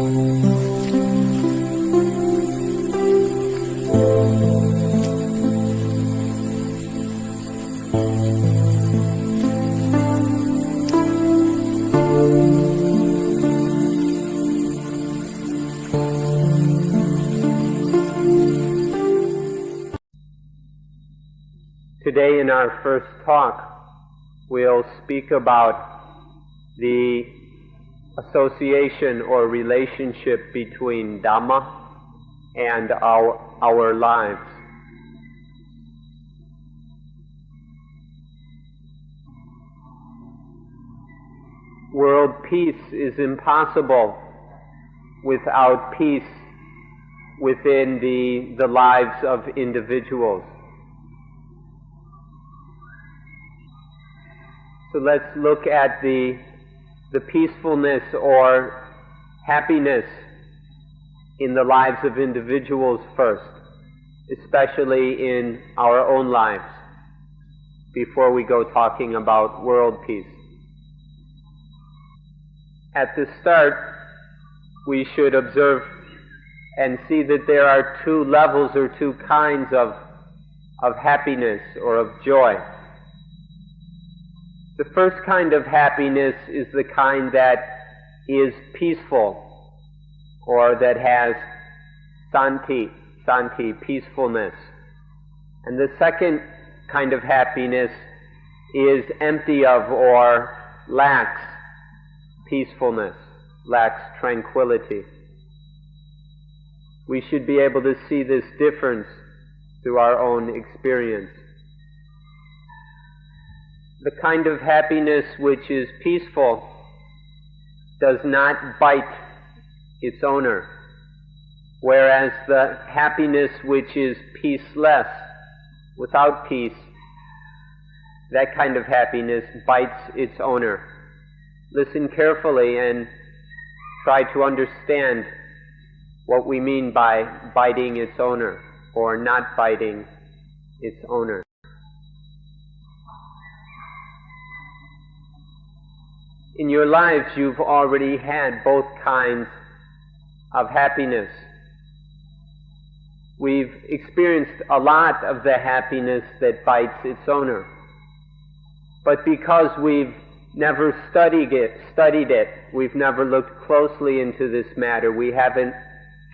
Today in our first talk, we'll speak about the association or relationship between Dhamma and our lives. World peace is impossible without peace within the lives of individuals. So let's look at the peacefulness or happiness in the lives of individuals first, especially in our own lives, before we go talking about world peace. At the start, we should observe and see that there are two levels or two kinds of happiness or of joy. The first kind of happiness is the kind that is peaceful, or that has santi, peacefulness. And the second kind of happiness is empty of or lacks peacefulness, lacks tranquility. We should be able to see this difference through our own experience. The kind of happiness which is peaceful does not bite its owner, whereas the happiness which is peaceless, without peace, that kind of happiness bites its owner. Listen carefully and try to understand what we mean by biting its owner or not biting its owner. In your lives, you've already had both kinds of happiness. We've experienced a lot of the happiness that bites its owner. But because we've never studied it, we've never looked closely into this matter, we haven't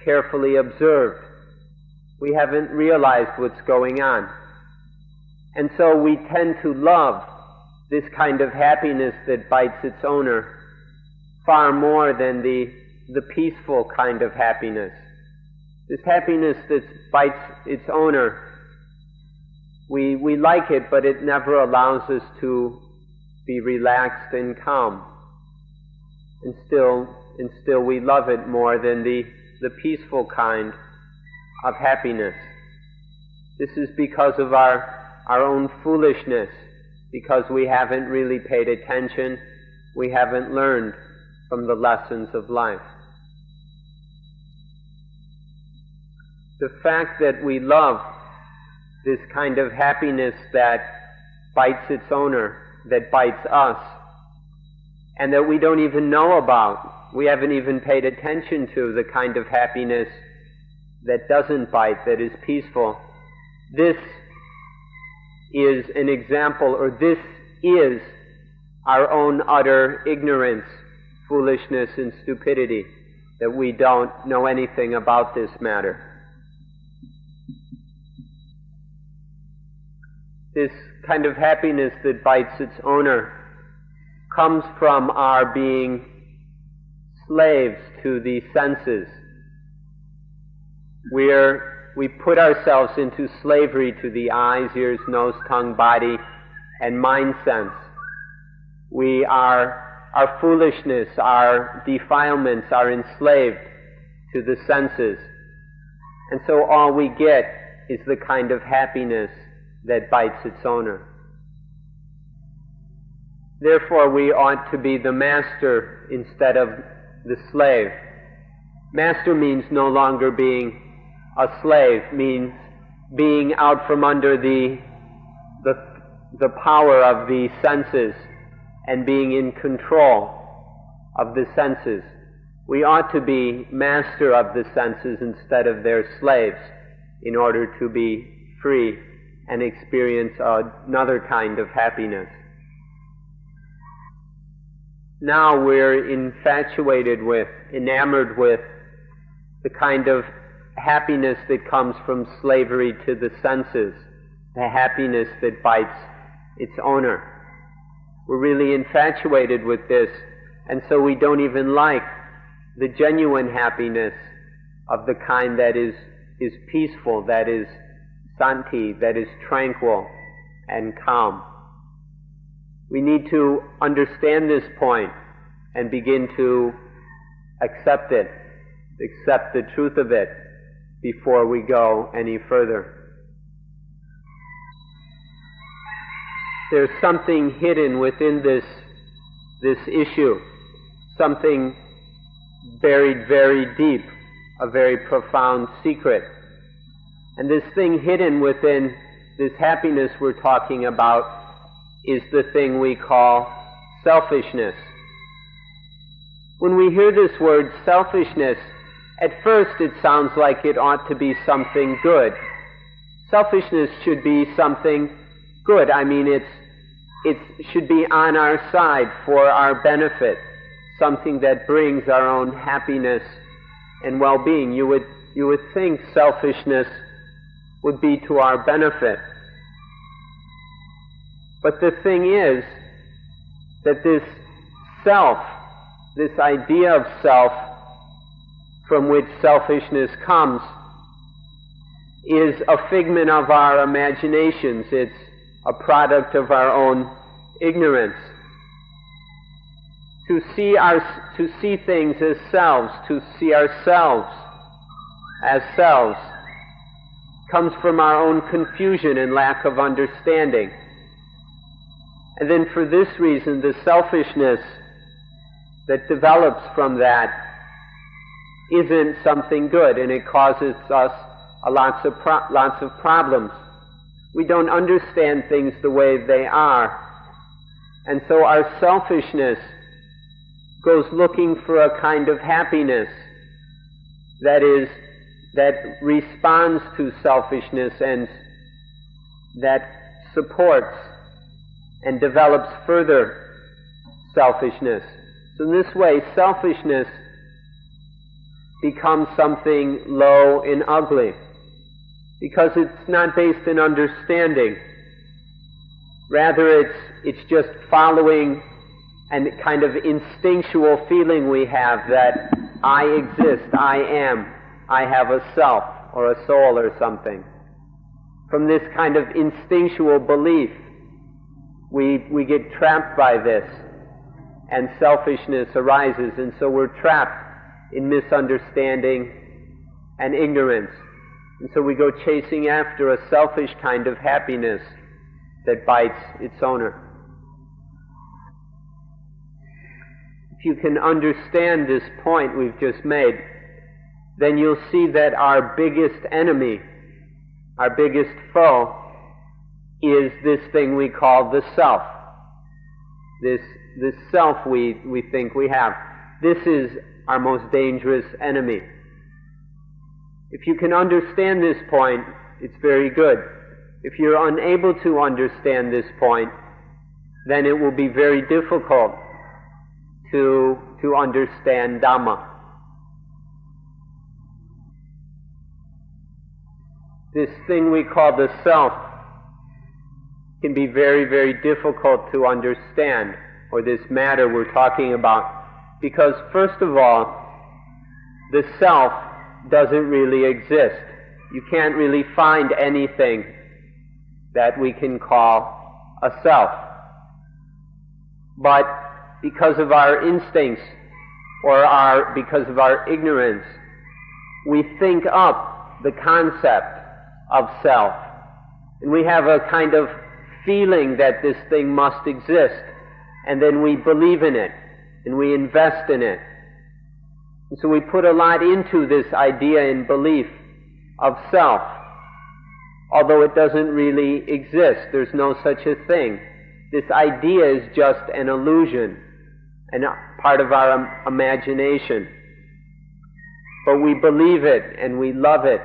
carefully observed, we haven't realized what's going on. And so we tend to love this kind of happiness that bites its owner far more than the peaceful kind of happiness. This happiness that bites its owner, we like it, but it never allows us to be relaxed and calm. And still we love it more than the peaceful kind of happiness. This is because of our own foolishness, because we haven't really paid attention, we haven't learned from the lessons of life. The fact that we love this kind of happiness that bites its owner, that bites us, and that we don't even know about, we haven't even paid attention to the kind of happiness that doesn't bite, that is peaceful, this is an example, or this is our own utter ignorance, foolishness, and stupidity, that we don't know anything about this matter. This kind of happiness that bites its owner comes from our being slaves to the senses. We put ourselves into slavery to the eyes, ears, nose, tongue, body, and mind sense. Our foolishness, our defilements are enslaved to the senses. And so all we get is the kind of happiness that bites its owner. Therefore, we ought to be the master instead of the slave. Master means no longer being a slave, means being out from under the power of the senses and being in control of the senses, We ought to be master of the senses instead of their slaves in order to be free and experience another kind of happiness. Now we're infatuated with, enamored with the kind of happiness that comes from slavery to the senses, the happiness that bites its owner. We're really infatuated with this, and so we don't even like the genuine happiness of the kind that is peaceful, that is santi, that is tranquil and calm. We need to understand this point and begin to accept it, accept the truth of it before we go any further. There's something hidden within this issue, something buried very deep, a very profound secret. And this thing hidden within this happiness we're talking about is the thing we call selfishness. When we hear this word selfishness, at first it sounds like it ought to be something good. Selfishness should be something good. I mean, it should be on our side for our benefit, something that brings our own happiness and well-being. You would think selfishness would be to our benefit. But the thing is that this self, this idea of self from which selfishness comes, is a figment of our imaginations. It's a product of our own ignorance. To see things as selves, to see ourselves as selves, comes from our own confusion and lack of understanding. And then for this reason, the selfishness that develops from that isn't something good, and it causes us lots of problems. We don't understand things the way they are, and so our selfishness goes looking for a kind of happiness that responds to selfishness and that supports and develops further selfishness. So in this way, selfishness becomes something low and ugly, because it's not based in understanding. Rather, it's just following a kind of instinctual feeling we have that I exist, I am, I have a self or a soul or something. From this kind of instinctual belief, we get trapped by this, and selfishness arises, and so we're trapped in misunderstanding and ignorance. And so we go chasing after a selfish kind of happiness that bites its owner. If you can understand this point we've just made, then you'll see that our biggest enemy, our biggest foe, is this thing we call the self. This self we think we have. This is our most dangerous enemy. If you can understand this point, it's very good. If you're unable to understand this point, then it will be very difficult to understand Dhamma. This thing we call the self can be very, very difficult to understand, or this matter we're talking about, because first of all, the self doesn't really exist. You can't really find anything that we can call a self. But because of our instincts, or because of our ignorance, we think up the concept of self. And we have a kind of feeling that this thing must exist, and then we believe in it, and we invest in it. And so we put a lot into this idea and belief of self, although it doesn't really exist. There's no such a thing. This idea is just an illusion, and part of our imagination. but we believe it and we love it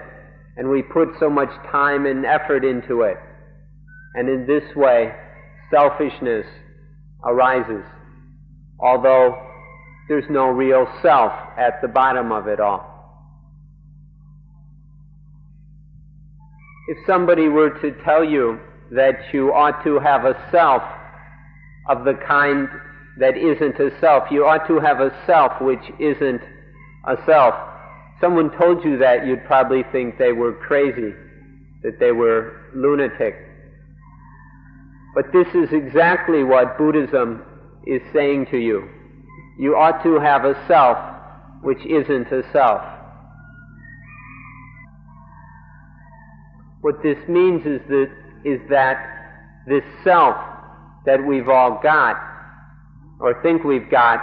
and we put so much time and effort into it. And in this way, selfishness arises, although there's no real self at the bottom of it all. If somebody were to tell you that you ought to have a self of the kind that isn't a self, you ought to have a self which isn't a self, someone told you that, you'd probably think they were crazy, that they were lunatic. But this is exactly what Buddhism is saying to you. You ought to have a self which isn't a self. What this means is that this self that we've all got, or think we've got,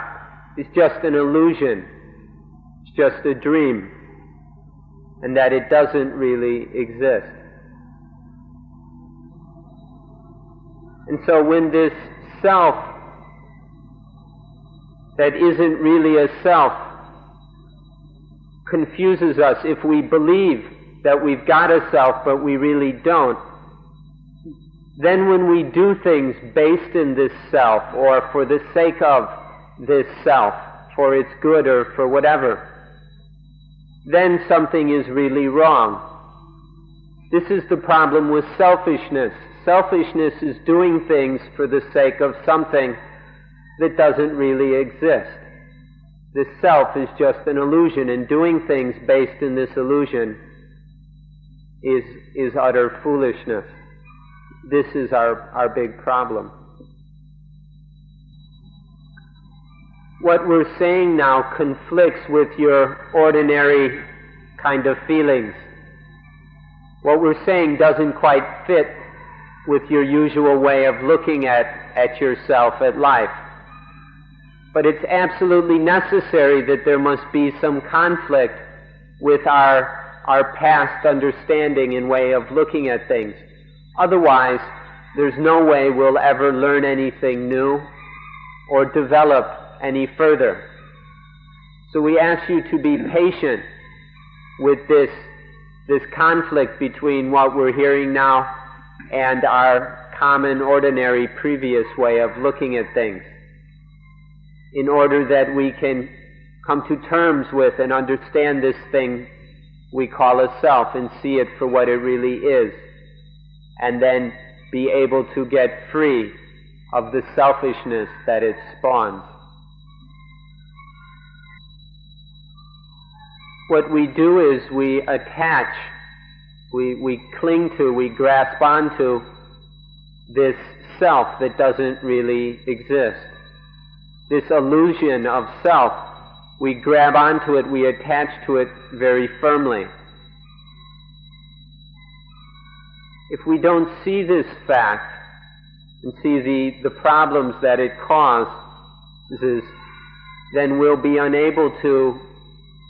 is just an illusion. It's just a dream, and that it doesn't really exist. And so when this self that isn't really a self confuses us, if we believe that we've got a self but we really don't, then when we do things based in this self, or for the sake of this self, for its good or for whatever, then something is really wrong. This is the problem with selfishness. Selfishness is doing things for the sake of something that doesn't really exist. This self is just an illusion, and doing things based in this illusion is utter foolishness. This is our big problem. What we're saying now conflicts with your ordinary kind of feelings. What we're saying doesn't quite fit with your usual way of looking at yourself, at life. But it's absolutely necessary that there must be some conflict with our past understanding and way of looking at things. Otherwise, there's no way we'll ever learn anything new or develop any further. So we ask you to be patient with this conflict between what we're hearing now and our common, ordinary, previous way of looking at things, in order that we can come to terms with and understand this thing we call a self and see it for what it really is, and then be able to get free of the selfishness that it spawns. What we do is we attach, we cling to, we grasp onto this self that doesn't really exist. This illusion of self, we grab onto it, we attach to it very firmly. If we don't see this fact and see the problems that it causes, then we'll be unable to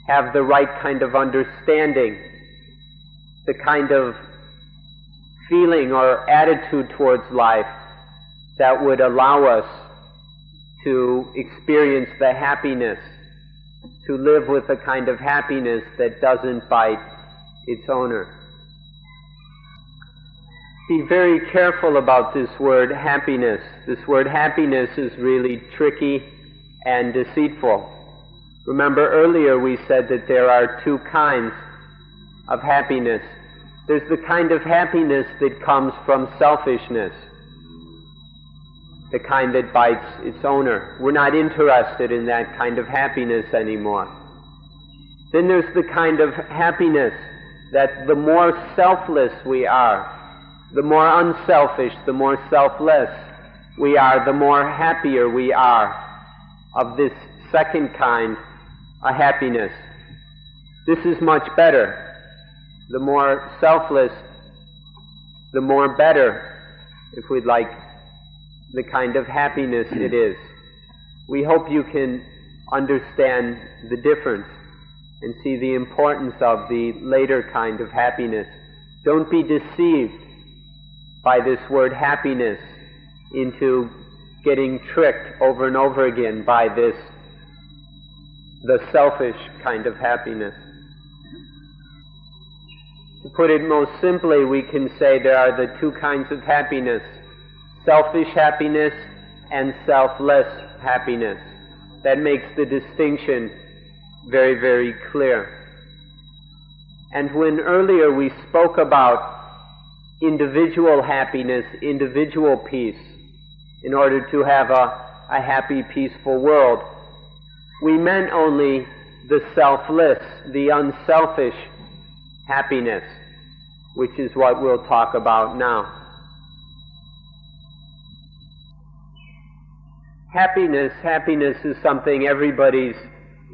have the right kind of understanding, the kind of feeling or attitude towards life that would allow us to experience the happiness, to live with a kind of happiness that doesn't bite its owner. Be very careful about this word happiness. This word happiness is really tricky and deceitful. Remember earlier we said that there are two kinds of happiness. There's the kind of happiness that comes from selfishness, the kind that bites its owner. We're not interested in that kind of happiness anymore. Then there's the kind of happiness that the more selfless we are, the more unselfish, the more selfless we are, the more happier we are of this second kind of happiness. This is much better. The more selfless, the more better, if we'd like, the kind of happiness it is. We hope you can understand the difference and see the importance of the later kind of happiness. Don't be deceived by this word happiness into getting tricked over and over again by the selfish kind of happiness. To put it most simply, we can say there are the two kinds of happiness: selfish happiness and selfless happiness. That makes the distinction very, very clear. And when earlier we spoke about individual happiness, individual peace, in order to have a happy, peaceful world, we meant only the selfless, the unselfish happiness, which is what we'll talk about now. Happiness is something everybody's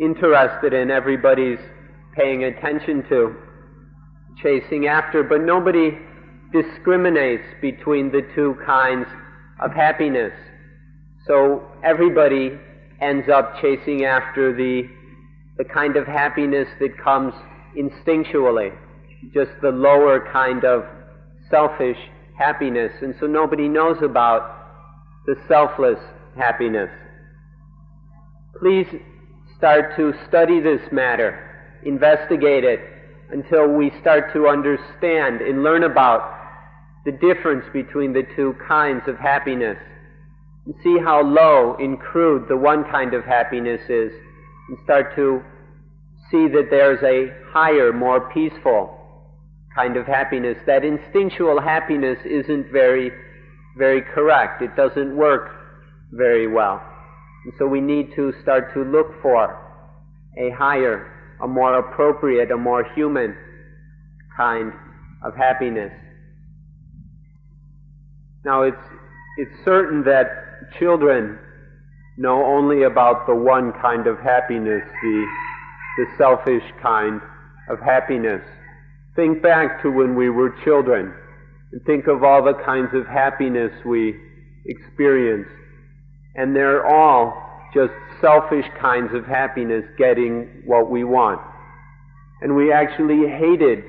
interested in, everybody's paying attention to, chasing after, but nobody discriminates between the two kinds of happiness. So everybody ends up chasing after the kind of happiness that comes instinctually, just the lower kind of selfish happiness, and so nobody knows about the selfless happiness. Please start to study this matter, investigate it, until we start to understand and learn about the difference between the two kinds of happiness, and see how low and crude the one kind of happiness is, and start to see that there's a higher, more peaceful kind of happiness. That instinctual happiness isn't very, very correct. It doesn't work very well. And so we need to start to look for a higher, a more appropriate, a more human kind of happiness. Now it's certain that children know only about the one kind of happiness, the selfish kind of happiness. Think back to when we were children and think of all the kinds of happiness we experienced. And they're all just selfish kinds of happiness, getting what we want. And we actually hated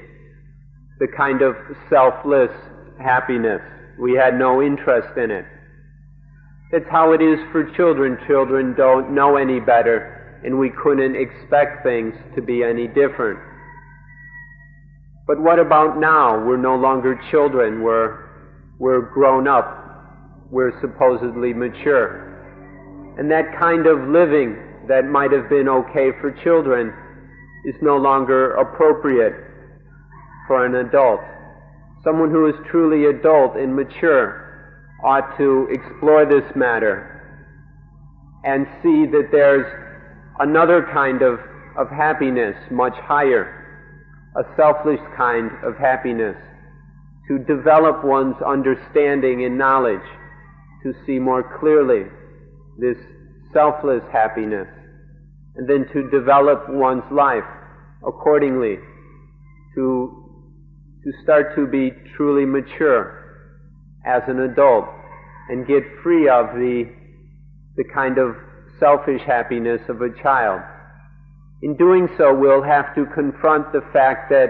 the kind of selfless happiness. We had no interest in it. That's how it is for children. Children don't know any better, and we couldn't expect things to be any different. But what about now? We're no longer children. We're grown up. We're supposedly mature. And that kind of living that might have been okay for children is no longer appropriate for an adult. Someone who is truly adult and mature ought to explore this matter and see that there's another kind of happiness, much higher, a selfless kind of happiness, to develop one's understanding and knowledge, to see more clearly this selfless happiness, and then to develop one's life accordingly, to start to be truly mature as an adult and get free of the kind of selfish happiness of a child. In doing so, we'll have to confront the fact that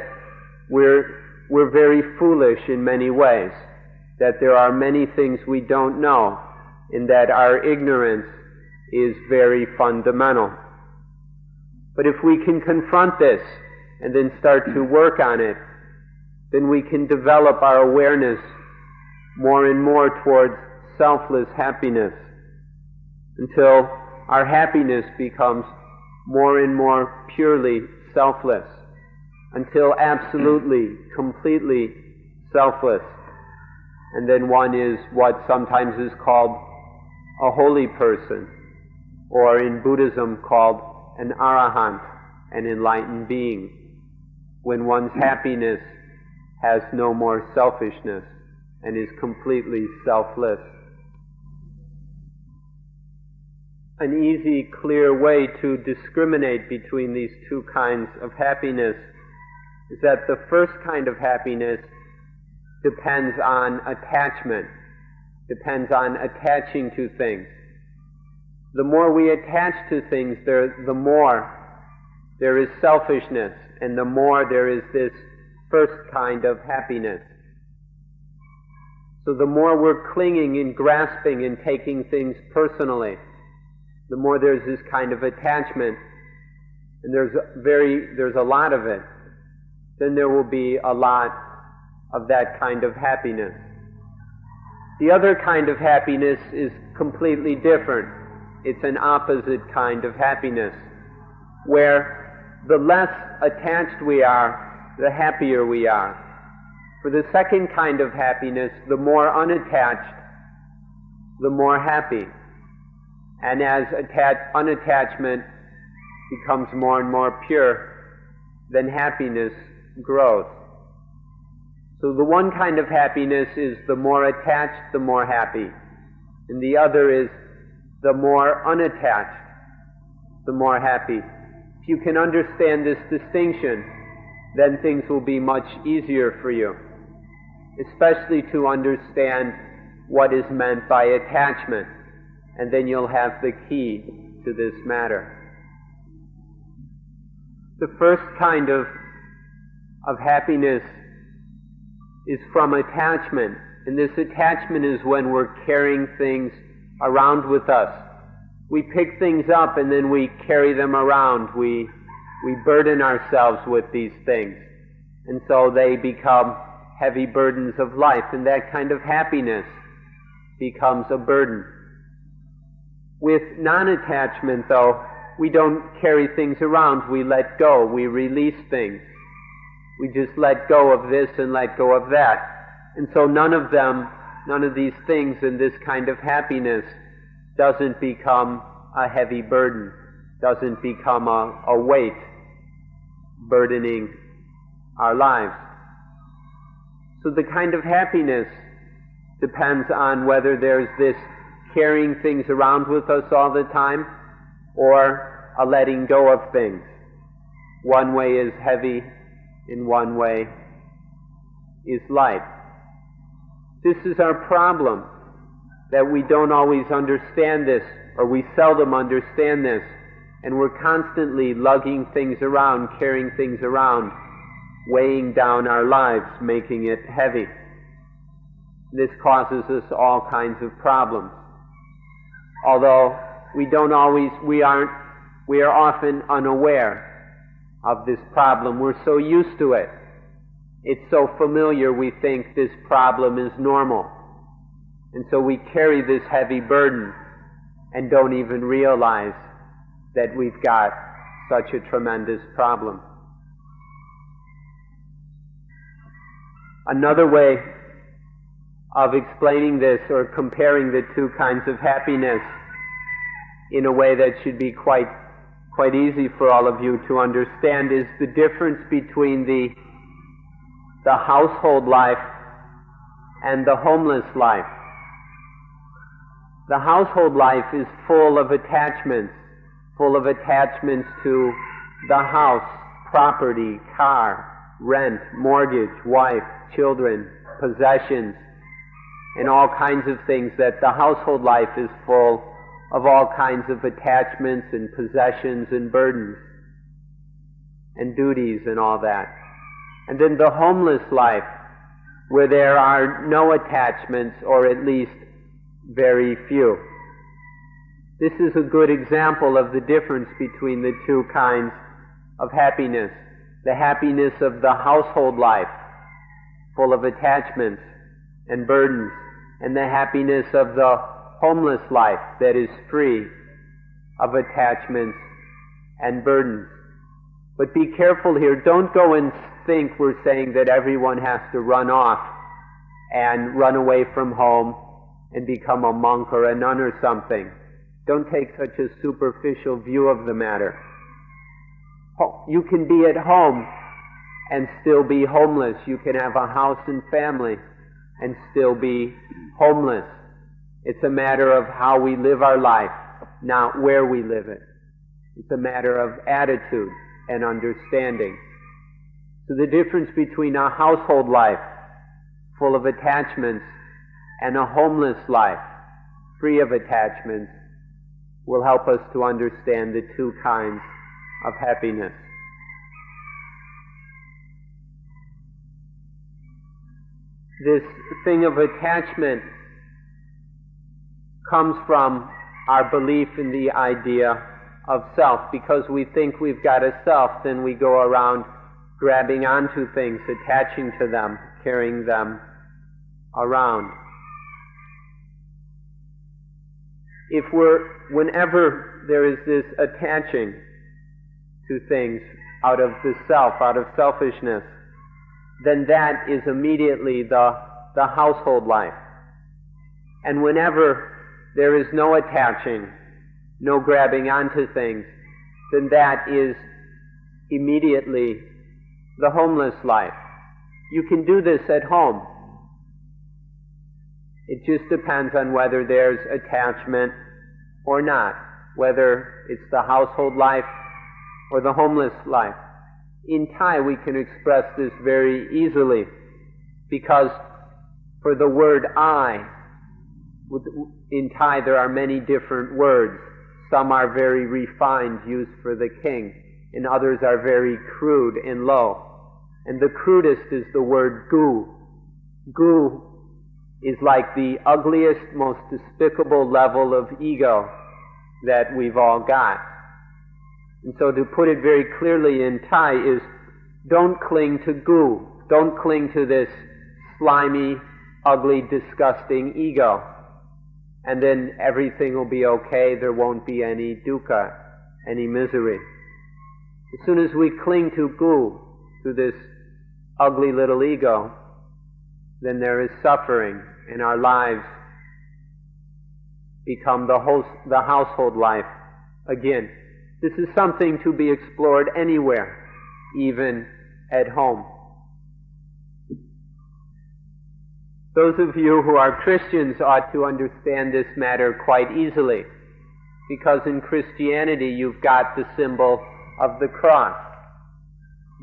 we're very foolish in many ways, that there are many things we don't know, and that our ignorance is very fundamental. But if we can confront this and then start to work on it, then we can develop our awareness more and more towards selfless happiness, until our happiness becomes more and more purely selfless, until absolutely, completely selfless. And then one is what sometimes is called a holy person, or in Buddhism called an arahant, an enlightened being, when one's happiness has no more selfishness and is completely selfless. An easy, clear way to discriminate between these two kinds of happiness is that the first kind of happiness depends on attachment, depends on attaching to things. The more we attach to things, the more there is selfishness, and the more there is this first kind of happiness. So the more we're clinging and grasping and taking things personally, the more there's this kind of attachment, and there's a lot of it. then there will be a lot of that kind of happiness. The other kind of happiness is completely different. It's an opposite kind of happiness, where the less attached we are, the happier we are. For the second kind of happiness, the more unattached, the more happy. And as unattachment becomes more and more pure, then happiness grows. So the one kind of happiness is the more attached, the more happy. And the other is the more unattached, the more happy. If you can understand this distinction, then things will be much easier for you, especially to understand what is meant by attachment, and then you'll have the key to this matter. The first kind of happiness is from attachment, and this attachment is when we're carrying things around with us. We pick things up and then we carry them around. We burden ourselves with these things, and so they become heavy burdens of life, and that kind of happiness becomes a burden. With non-attachment, though, we don't carry things around. We let go. We release things. We just let go of this and let go of that. And so none of these things in this kind of happiness doesn't become a heavy burden, doesn't become a weight burdening our lives. So the kind of happiness depends on whether there's this carrying things around with us all the time or a letting go of things. One way is heavy, in one way is light. This is our problem, that we don't always understand this, or we seldom understand this, and we're constantly lugging things around, carrying things around, weighing down our lives, making it heavy. This causes us all kinds of problems. Although we are often unaware of this problem. We're so used to it. It's so familiar, we think this problem is normal. And so we carry this heavy burden and don't even realize that we've got such a tremendous problem. Another way of explaining this, or comparing the two kinds of happiness in a way that should be quite easy for all of you to understand, is the difference between the household life and the homeless life. The household life is full of attachments to the house, property, car, rent, mortgage, wife, children, possessions, and all kinds of things. That the household life is full of all kinds of attachments and possessions and burdens and duties and all that. And then the homeless life, where there are no attachments, or at least very few. This is a good example of the difference between the two kinds of happiness. The happiness of the household life, full of attachments and burdens, and the happiness of the homeless life that is free of attachments and burdens. But be careful here. Don't go and think we're saying that everyone has to run off and run away from home and become a monk or a nun or something. Don't take such a superficial view of the matter. You can be at home and still be homeless. You can have a house and family and still be homeless. It's a matter of how we live our life, not where we live it. It's a matter of attitude and understanding. So the difference between a household life full of attachments and a homeless life free of attachments will help us to understand the two kinds of happiness. This thing of attachment comes from our belief in the idea of self. Because we think we've got a self, then we go around grabbing onto things, attaching to them, carrying them around. Whenever there is this attaching to things out of the self, out of selfishness, then that is immediately the household life. And whenever there is no attaching, no grabbing onto things, then that is immediately the homeless life. You can do this at home. It just depends on whether there's attachment or not, whether it's the household life or the homeless life. In Thai we can express this very easily, because for the word I, in Thai there are many different words. Some are very refined, used for the king, and others are very crude and low. And the crudest is the word gu. Gu is like the ugliest, most despicable level of ego that we've all got. And so to put it very clearly in Thai is, don't cling to gu. Don't cling to this slimy, ugly, disgusting ego. And then everything will be okay, there won't be any dukkha, any misery. As soon as we cling to gu, to this ugly little ego, then there is suffering, and our lives become the household life again. This is something to be explored anywhere, even at home. Those of you who are Christians ought to understand this matter quite easily, because in Christianity you've got the symbol of the cross.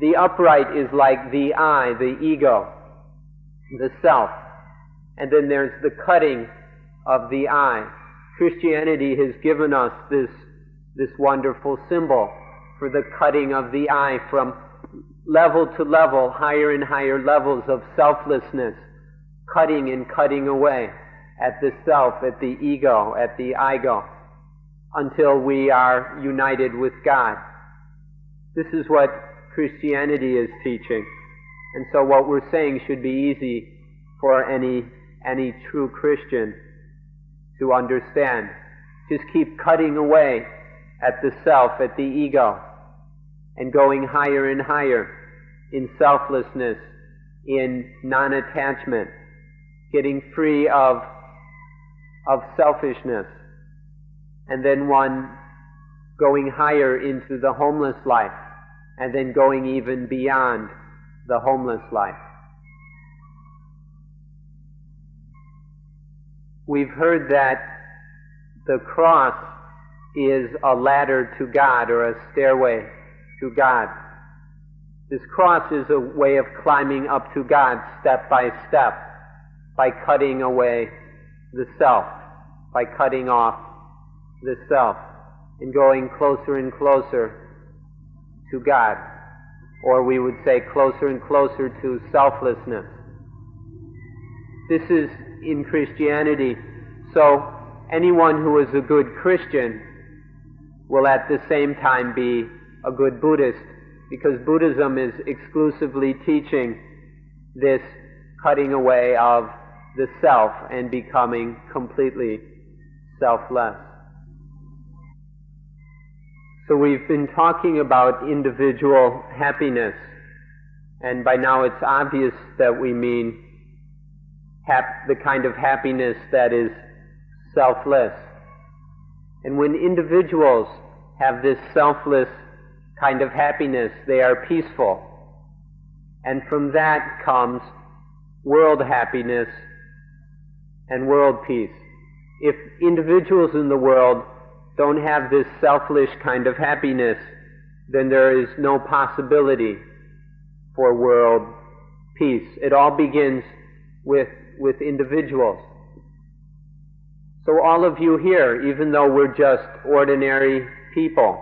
The upright is like the I, the ego, the self, and then there's the cutting of the I. Christianity has given us this wonderful symbol for the cutting of the I from level to level, higher and higher levels of selflessness, cutting and cutting away at the self, at the ego, at the I-go, until we are united with God. This is what Christianity is teaching. And so what we're saying should be easy for any true Christian to understand. Just keep cutting away at the self, at the ego, and going higher and higher in selflessness, in non-attachment, getting free of selfishness, and then one going higher into the homeless life, and then going even beyond the homeless life. We've heard that the cross is a ladder to God, or a stairway to God. This cross is a way of climbing up to God step by step, by cutting away the self, by cutting off the self, and going closer and closer to God, or we would say closer and closer to selflessness. This is in Christianity, so anyone who is a good Christian will at the same time be a good Buddhist, because Buddhism is exclusively teaching this cutting away of the self and becoming completely selfless. So we've been talking about individual happiness, and by now it's obvious that we mean the kind of happiness that is selfless. And when individuals have this selfless kind of happiness, they are peaceful. And from that comes world happiness and world peace. If individuals in the world don't have this selfish kind of happiness, then there is no possibility for world peace. It all begins with individuals. So all of you here, even though we're just ordinary people,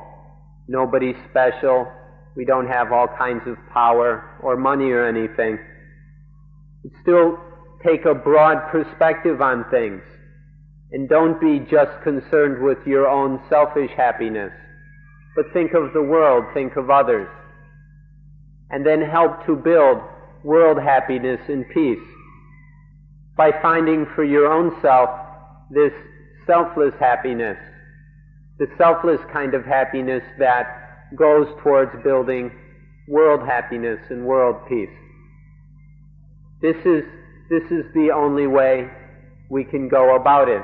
nobody special, we don't have all kinds of power or money or anything, still take a broad perspective on things, and don't be just concerned with your own selfish happiness, but think of the world, think of others. and then help to build world happiness and peace by finding for your own self this selfless happiness, the selfless kind of happiness that goes towards building world happiness and world peace. This is the only way we can go about it,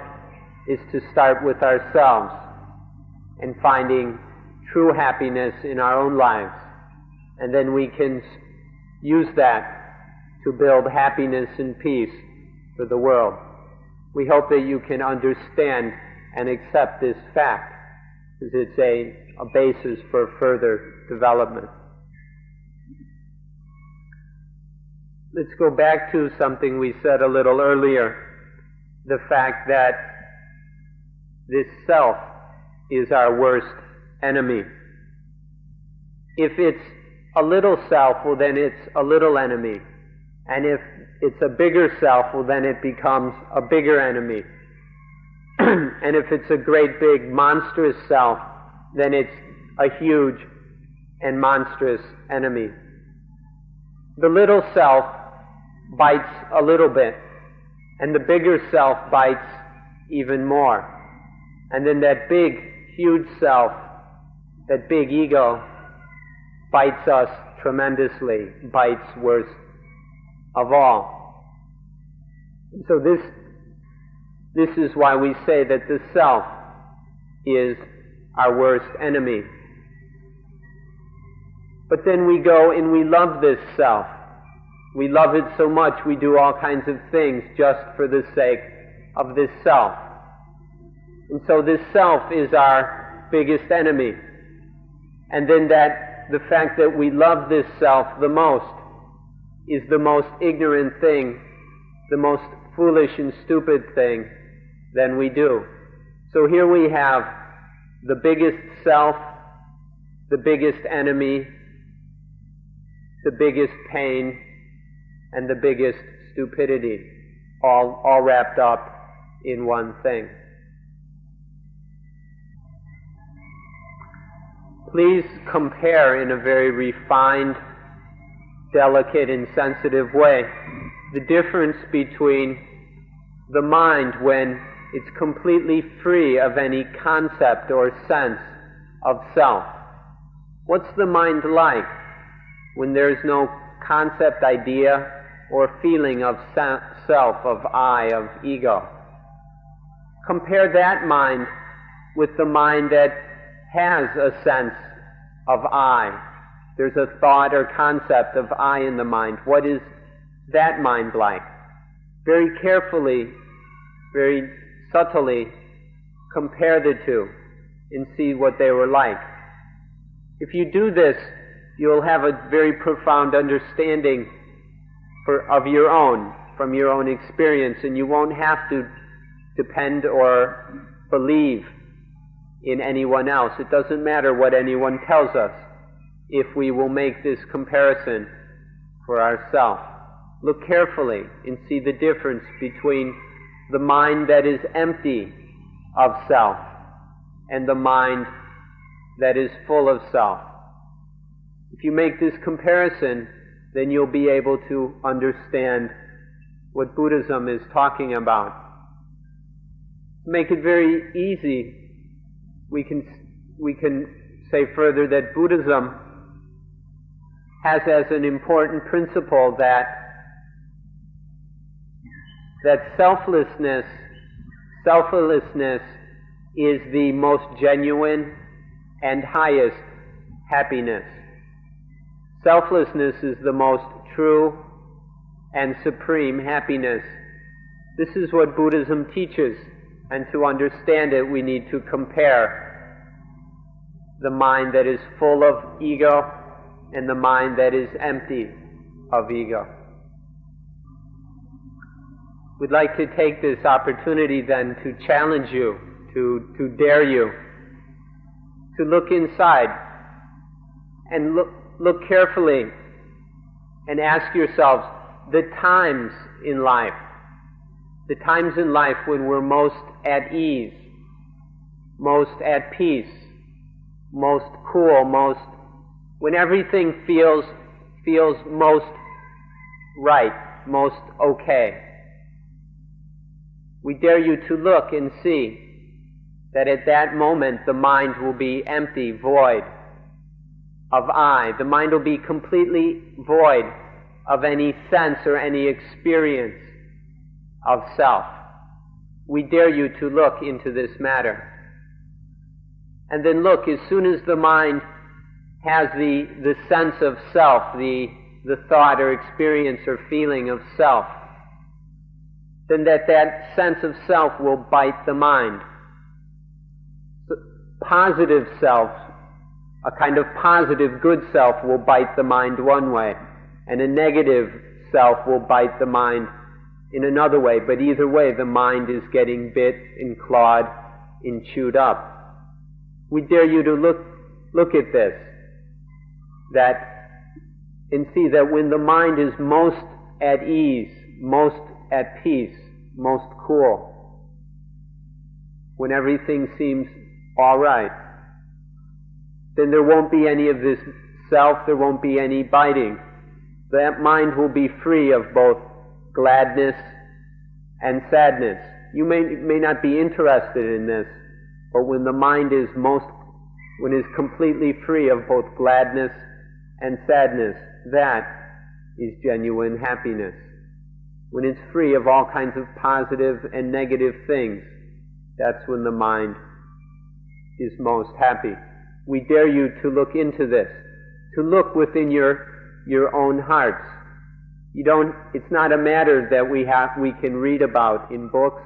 is to start with ourselves and finding true happiness in our own lives. And then we can use that to build happiness and peace for the world. We hope that you can understand and accept this fact, because it's a basis for further development. Let's go back to something we said a little earlier, the fact that this self is our worst enemy. If it's a little self, well then it's a little enemy. And if it's a bigger self, well then it becomes a bigger enemy. And if it's a great big monstrous self, then it's a huge and monstrous enemy. The little self bites a little bit, and the bigger self bites even more. And then that big, huge self, that big ego, bites us tremendously, bites worst of all. So this is why we say that the self is our worst enemy. But then we go and we love this self. We love it so much we do all kinds of things just for the sake of this self. And so this self is our biggest enemy. And then the fact that we love this self the most is the most ignorant thing, the most foolish and stupid thing than we do. So here we have the biggest self, the biggest enemy, the biggest pain, and the biggest stupidity, all wrapped up in one thing. Please compare in a very refined, delicate, and sensitive way the difference between the mind when it's completely free of any concept or sense of self. What's the mind like when there's no concept, idea, or feeling of self, of I, of ego? Compare that mind with the mind that has a sense of I. There's a thought or concept of I in the mind. What is that mind like? Very carefully, very subtly, compare the two and see what they were like. If you do this, you'll have a very profound understanding of your own, from your own experience, and you won't have to depend or believe in anyone else. It doesn't matter what anyone tells us if we will make this comparison for ourselves. Look carefully and see the difference between the mind that is empty of self and the mind that is full of self. If you make this comparison, then you'll be able to understand what Buddhism is talking about. To make it very easy, we can say further that Buddhism has as an important principle that selflessness is the most genuine and highest happiness. Selflessness is the most true and supreme happiness. This is what Buddhism teaches, and to understand it we need to compare the mind that is full of ego and the mind that is empty of ego. We'd like to take this opportunity then to challenge you, to dare you, to look inside and look carefully and ask yourselves the times in life when we're most at ease, most at peace, most cool, when everything feels feels most right, most okay. We dare you to look and see that at that moment the mind will be empty, void of I. The mind will be completely void of any sense or any experience of self. We dare you to look into this matter. And then look, as soon as the mind has the sense of self, the thought or experience or feeling of self, then that sense of self will bite the mind. The positive self, a kind of positive good self, will bite the mind one way, and a negative self will bite the mind in another way. But either way, the mind is getting bit and clawed and chewed up. We dare you to look at this, and see that when the mind is most at ease, most at peace, most cool, when everything seems all right, then there won't be any of this self, there won't be any biting. That mind will be free of both gladness and sadness. You may not be interested in this, but when the mind is when it's completely free of both gladness and sadness, that is genuine happiness. When it's free of all kinds of positive and negative things, that's when the mind is most happy. We dare you to look into this, to look within your own hearts. It's not a matter that we can read about in books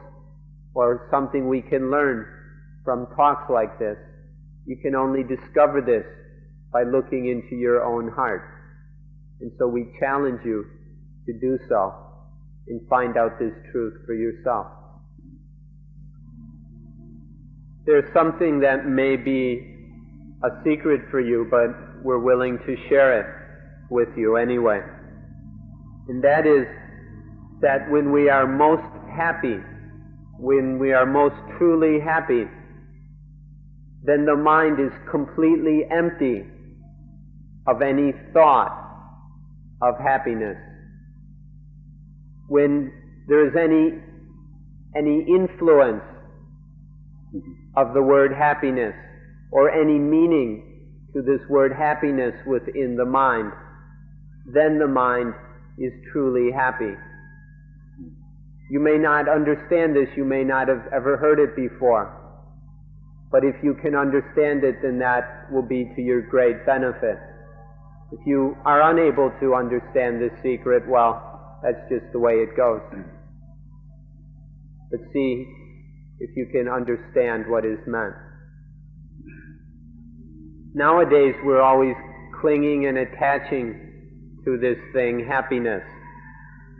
or something we can learn from talks like this. You can only discover this by looking into your own heart. And so we challenge you to do so and find out this truth for yourself. There's something that may be a secret for you, but we're willing to share it with you anyway. And that is that when we are most happy, when we are most truly happy, then the mind is completely empty of any thought of happiness. When there is any influence of the word happiness, or any meaning to this word happiness within the mind, then the mind is truly happy. You may not understand this, you may not have ever heard it before, but if you can understand it, then that will be to your great benefit. If you are unable to understand this secret, well, that's just the way it goes. But see if you can understand what is meant. Nowadays, we're always clinging and attaching to this thing, happiness.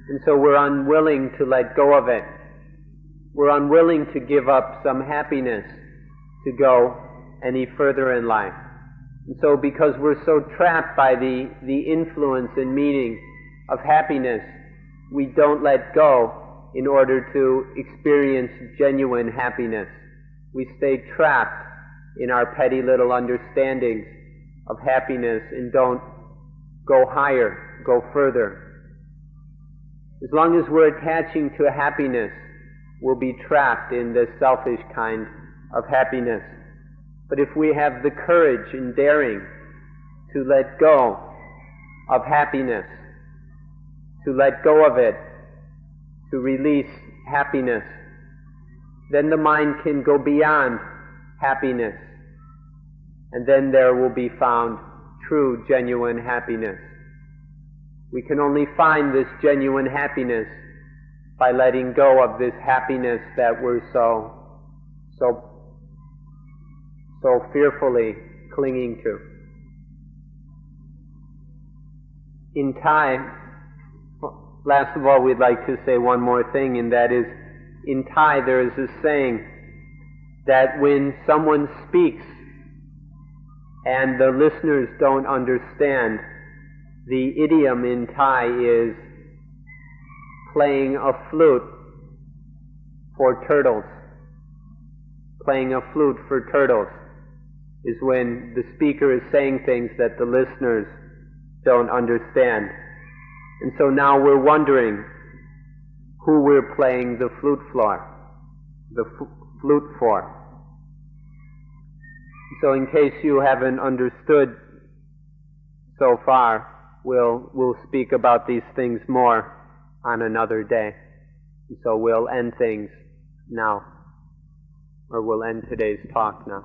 And so we're unwilling to let go of it. We're unwilling to give up some happiness to go any further in life. And so because we're so trapped by the influence and meaning of happiness, we don't let go in order to experience genuine happiness. We stay trapped in our petty little understandings of happiness and don't go higher, go further. As long as we're attaching to happiness, we'll be trapped in the selfish kind of happiness. But if we have the courage and daring to let go of happiness, to let go of it, to release happiness, then the mind can go beyond happiness, and then there will be found true, genuine happiness. We can only find this genuine happiness by letting go of this happiness that we're so fearfully clinging to. In Thai, last of all, we'd like to say one more thing, and that is, in Thai there is a saying that when someone speaks and the listeners don't understand, the idiom in Thai is playing a flute for turtles. Playing a flute for turtles is when the speaker is saying things that the listeners don't understand. And so now we're wondering who we're playing the flute for. So in case you haven't understood so far, we'll speak about these things more on another day. So we'll end things now, or we'll end today's talk now.